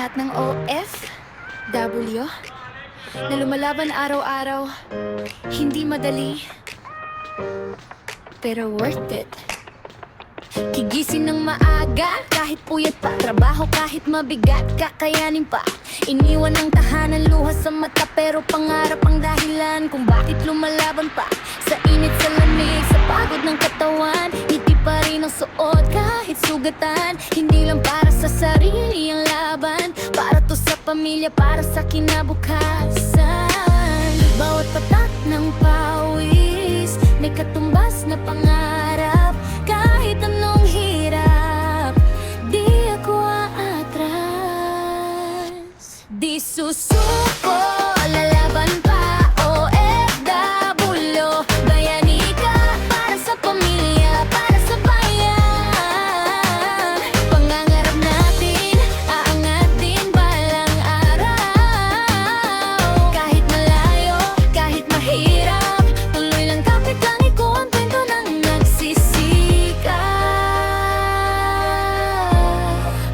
lahat ng OFW na lumalaban araw-araw. Hindi madali, pero worth it. Gigising ng maaga, kahit puyat pa. Trabaho kahit mabigat, kakayanin pa. Iniwan ng tahanan, luha sa mata, pero pangarap ang dahilan kung bakit lumalaban pa. Sa init, sa lamig, sa pagod ng katawan, ngiti pa rin ang suot kahit sugatan. Hindi lang para sa sarili ang laban, para to sa pamilya, para sa kinabukasan. Bawat patak ng pawis, may katumbas na pangarap. Kahit anong hirap, di ako aatras. Di susuko, lalaban pa. OFW, bayani ka, para sa pamilya, para sa bayan. Pangangarap natin, aangat din balang araw. Kahit malayo, kahit mahirap, tuloy lang kapit langit ko ang kwento ng nagsisika.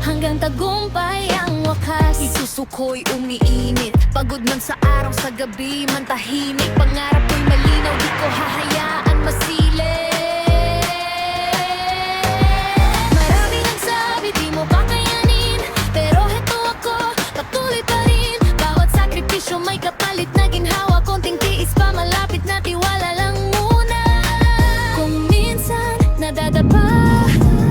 Hanggang tagumpay ang wakas. Isusuko'y umiinit, pagod man sa araw, sa gabi man tahimik. Pangarap ko'y malinaw, di ko hahayaan masilip. Marami nang sabi di mo kakayanin, pero heto ako, patuloy pa rin. Bawat sakripisyo may kapalit na ginhawa, konting tiis pa, malapit na tiwala lang muna. Kung minsan nadadapa,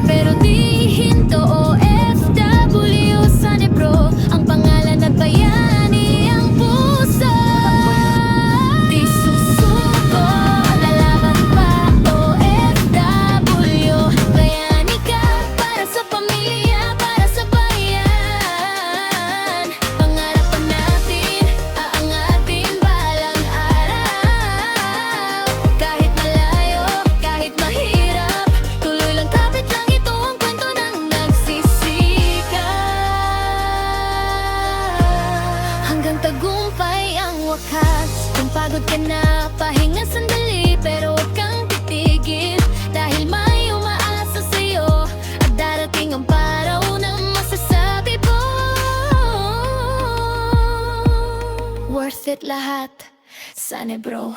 pero di hinto. OFW sa Negro, ang pangalan at bayani ang puso. Di susuko, lalaban pa. OFW, bayani ka, para sa pamilya, para sa bayan. Pangarapan natin, aangatin balang araw. Kahit malayo, kahit mahirap, tuloy lang kapit lang, ito ang kwento ng nagsisika. Hanggang tagumpay ang wakas. Kung pagod ka na, pahinga sandali, pero huwag kang titigil, dahil may umaasa sa'yo, at darating ang paraw na masasabi mo worth it lahat sa Negro.